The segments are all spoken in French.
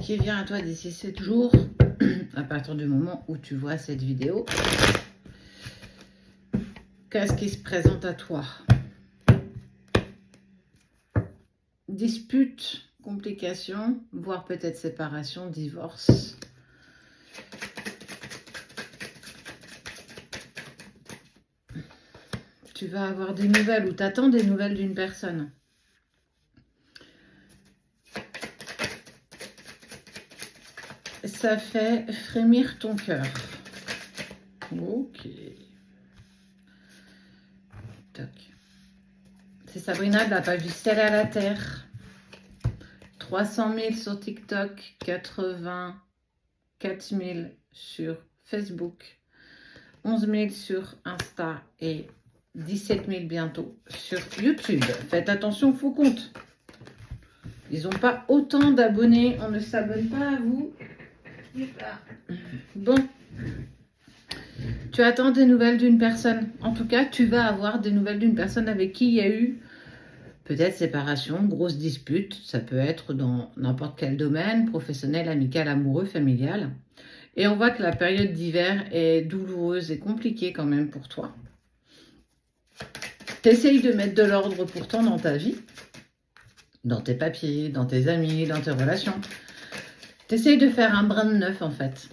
qui vient à toi d'ici 7 jours, à partir du moment où tu vois cette vidéo. Qu'est-ce qui se présente à toi? Dispute, complications, voire peut-être séparation, divorce. Tu vas avoir des nouvelles ou t'attends des nouvelles d'une personne. Ça fait frémir ton cœur. Ok. Toc. C'est Sabrina de la page du ciel à la terre. 300 000 sur TikTok, 84 000 sur Facebook, 11 000 sur Insta et 17 000 bientôt sur YouTube. Faites attention au faux compte. Ils n'ont pas autant d'abonnés. On ne s'abonne pas à vous. Bon. Tu attends des nouvelles d'une personne. En tout cas, tu vas avoir des nouvelles d'une personne avec qui il y a eu peut-être séparation, grosse dispute. Ça peut être dans n'importe quel domaine, professionnel, amical, amoureux, familial. Et on voit que la période d'hiver est douloureuse et compliquée quand même pour toi. Tu essayes de mettre de l'ordre pourtant dans ta vie, dans tes papiers, dans tes amis, dans tes relations. Tu essayes de faire un brin de neuf en fait.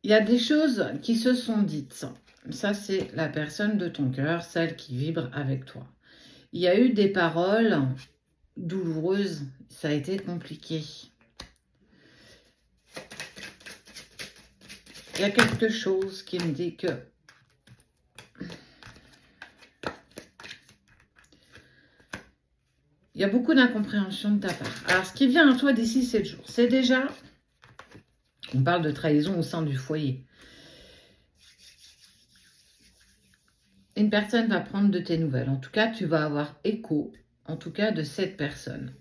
Il y a des choses qui se sont dites. Ça, c'est la personne de ton cœur, celle qui vibre avec toi. Il y a eu des paroles douloureuses. Ça a été compliqué. Il y a quelque chose qui me dit que il y a beaucoup d'incompréhension de ta part. Alors, ce qui vient à toi d'ici 7 jours, c'est déjà... On parle de trahison au sein du foyer. Une personne va prendre de tes nouvelles. En tout cas, tu vas avoir écho, en tout cas, de cette personne.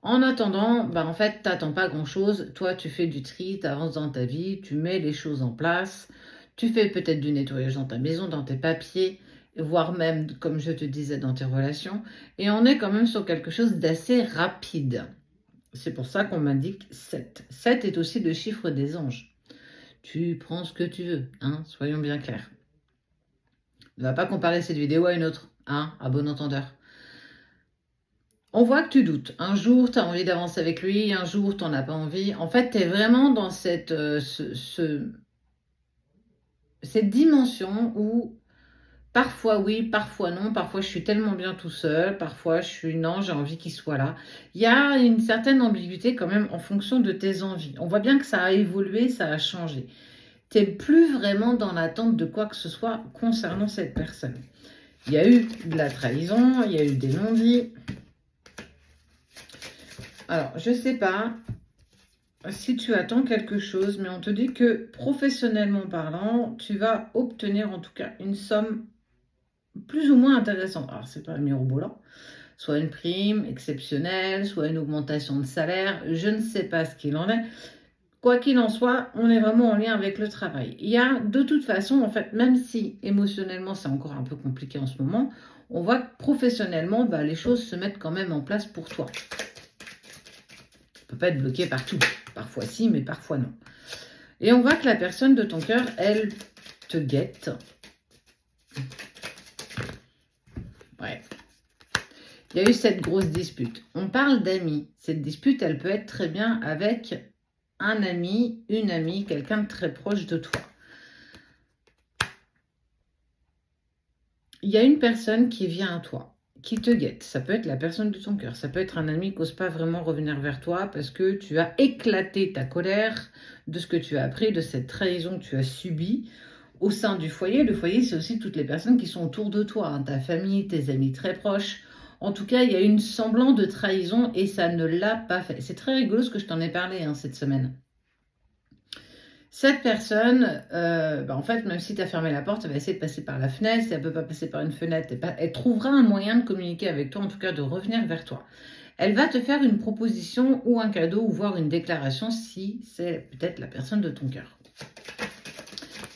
En attendant, en fait, tu n'attends pas grand-chose. Toi, tu fais du tri, tu avances dans ta vie, tu mets les choses en place. Tu fais peut-être du nettoyage dans ta maison, dans tes papiers, voire même, comme je te disais, dans tes relations. Et on est quand même sur quelque chose d'assez rapide. C'est pour ça qu'on m'indique 7. 7 est aussi le chiffre des anges. Tu prends ce que tu veux, hein, soyons bien clairs. Ne va pas comparer cette vidéo à une autre, hein, à bon entendeur. On voit que tu doutes. Un jour, tu as envie d'avancer avec lui, un jour, tu n'en as pas envie. En fait, tu es vraiment dans cette dimension où parfois oui, parfois non, parfois je suis tellement bien tout seul, parfois je suis non, j'ai envie qu'il soit là. Il y a une certaine ambiguïté quand même en fonction de tes envies. On voit bien que ça a évolué, ça a changé. Tu n'es plus vraiment dans l'attente de quoi que ce soit concernant cette personne. Il y a eu de la trahison, il y a eu des non-dits. Alors, je ne sais pas si tu attends quelque chose, mais on te dit que professionnellement parlant, tu vas obtenir en tout cas une somme plus ou moins intéressante. Alors, c'est pas un mirobolant, soit une prime exceptionnelle, soit une augmentation de salaire, je ne sais pas ce qu'il en est. Quoi qu'il en soit, on est vraiment en lien avec le travail. Il y a de toute façon, en fait, même si émotionnellement c'est encore un peu compliqué en ce moment, on voit que professionnellement, les choses se mettent quand même en place pour toi. Tu ne peux pas être bloqué partout. Parfois si, mais parfois non. Et on voit que la personne de ton cœur, elle te guette. Ouais. Il y a eu cette grosse dispute. On parle d'amis. Cette dispute, elle peut être très bien avec un ami, une amie, quelqu'un de très proche de toi. Il y a une personne qui vient à toi, qui te guette. Ça peut être la personne de ton cœur. Ça peut être un ami qui n'ose pas vraiment revenir vers toi parce que tu as éclaté ta colère de ce que tu as appris, de cette trahison que tu as subie au sein du foyer. Le foyer, c'est aussi toutes les personnes qui sont autour de toi, hein, ta famille, tes amis très proches. En tout cas, il y a une semblance de trahison et ça ne l'a pas fait. C'est très rigolo ce que je t'en ai parlé cette semaine. Cette personne, en fait, même si tu as fermé la porte, elle va essayer de passer par la fenêtre. Si elle ne peut pas passer par une fenêtre, elle trouvera un moyen de communiquer avec toi, en tout cas de revenir vers toi. Elle va te faire une proposition ou un cadeau ou voir une déclaration si c'est peut-être la personne de ton cœur.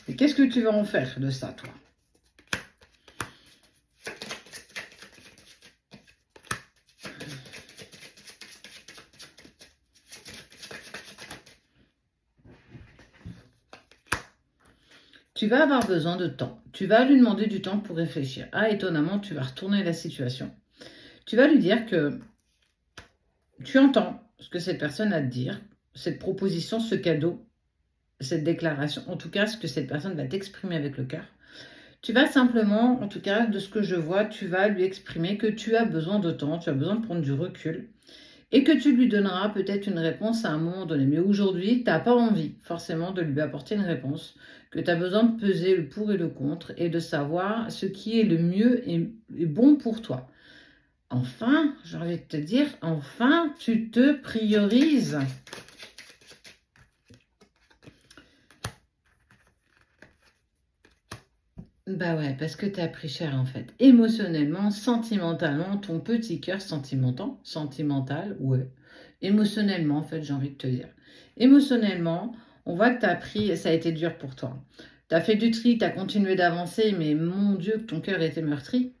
Et qu'est-ce que tu vas en faire de ça, toi? Tu vas avoir besoin de temps. Tu vas lui demander du temps pour réfléchir. Ah, étonnamment, tu vas retourner la situation. Tu vas lui dire que tu entends ce que cette personne a à te dire, cette proposition, ce cadeau, cette déclaration, en tout cas, ce que cette personne va t'exprimer avec le cœur. Tu vas simplement, en tout cas, de ce que je vois, tu vas lui exprimer que tu as besoin de temps, tu as besoin de prendre du recul et que tu lui donneras peut-être une réponse à un moment donné. Mais aujourd'hui, tu n'as pas envie forcément de lui apporter une réponse, que tu as besoin de peser le pour et le contre et de savoir ce qui est le mieux et bon pour toi. Enfin, j'ai envie de te dire, enfin, tu te priorises. Bah ouais, parce que tu as pris cher en fait. Émotionnellement, sentimentalement, ton petit cœur sentimental, ouais. Émotionnellement, en fait, j'ai envie de te dire. Émotionnellement, on voit que tu as pris, ça a été dur pour toi. Tu as fait du tri, tu as continué d'avancer, mais mon Dieu, que ton cœur était meurtri.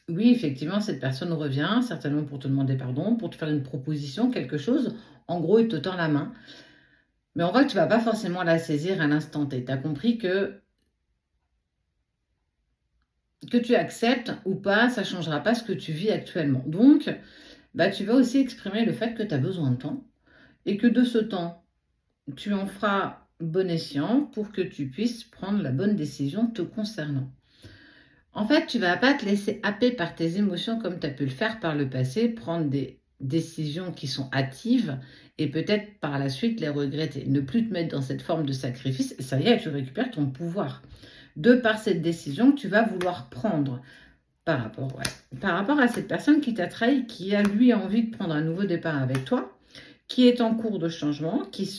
Oui, effectivement, cette personne revient, certainement pour te demander pardon, pour te faire une proposition, quelque chose. En gros, il te tend la main. Mais on voit que tu vas pas forcément la saisir à l'instant T. Tu as compris que tu acceptes ou pas, ça ne changera pas ce que tu vis actuellement. Donc, bah, tu vas aussi exprimer le fait que tu as besoin de temps et que de ce temps, tu en feras bon escient pour que tu puisses prendre la bonne décision te concernant. En fait, tu ne vas pas te laisser happer par tes émotions comme tu as pu le faire par le passé, prendre des décisions qui sont hâtives et peut-être par la suite les regretter. Ne plus te mettre dans cette forme de sacrifice, ça y est, tu récupères ton pouvoir. De par cette décision que tu vas vouloir prendre par rapport à cette personne qui t'a trahi, qui a lui envie de prendre un nouveau départ avec toi, qui est en cours de changement, qui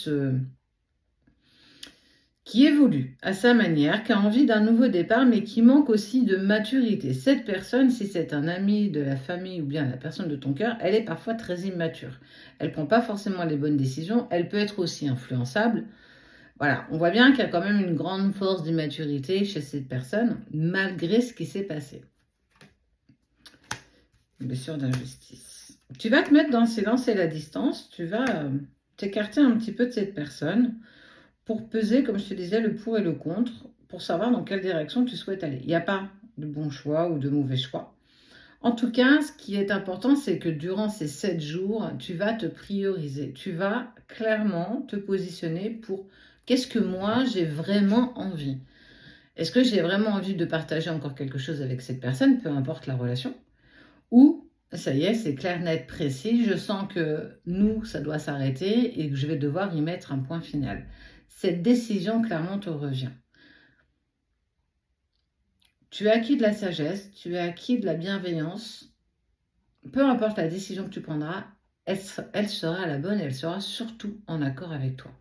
évolue à sa manière, qui a envie d'un nouveau départ, mais qui manque aussi de maturité. Cette personne, si c'est un ami de la famille ou bien la personne de ton cœur, elle est parfois très immature. Elle ne prend pas forcément les bonnes décisions, elle peut être aussi influençable. Voilà, on voit bien qu'il y a quand même une grande force d'immaturité chez cette personne, malgré ce qui s'est passé. Blessure d'injustice. Tu vas te mettre dans le silence et la distance, tu vas t'écarter un petit peu de cette personne pour peser, comme je te disais, le pour et le contre, pour savoir dans quelle direction tu souhaites aller. Il n'y a pas de bon choix ou de mauvais choix. En tout cas, ce qui est important, c'est que durant ces 7 jours, tu vas te prioriser. Tu vas clairement te positionner pour qu'est-ce que moi j'ai vraiment envie. Est-ce que j'ai vraiment envie de partager encore quelque chose avec cette personne, peu importe la relation, ou ça y est, c'est clair, net, précis, je sens que nous, ça doit s'arrêter et que je vais devoir y mettre un point final. Cette décision, clairement, te revient. Tu as acquis de la sagesse, tu as acquis de la bienveillance. Peu importe la décision que tu prendras, elle sera la bonne et elle sera surtout en accord avec toi.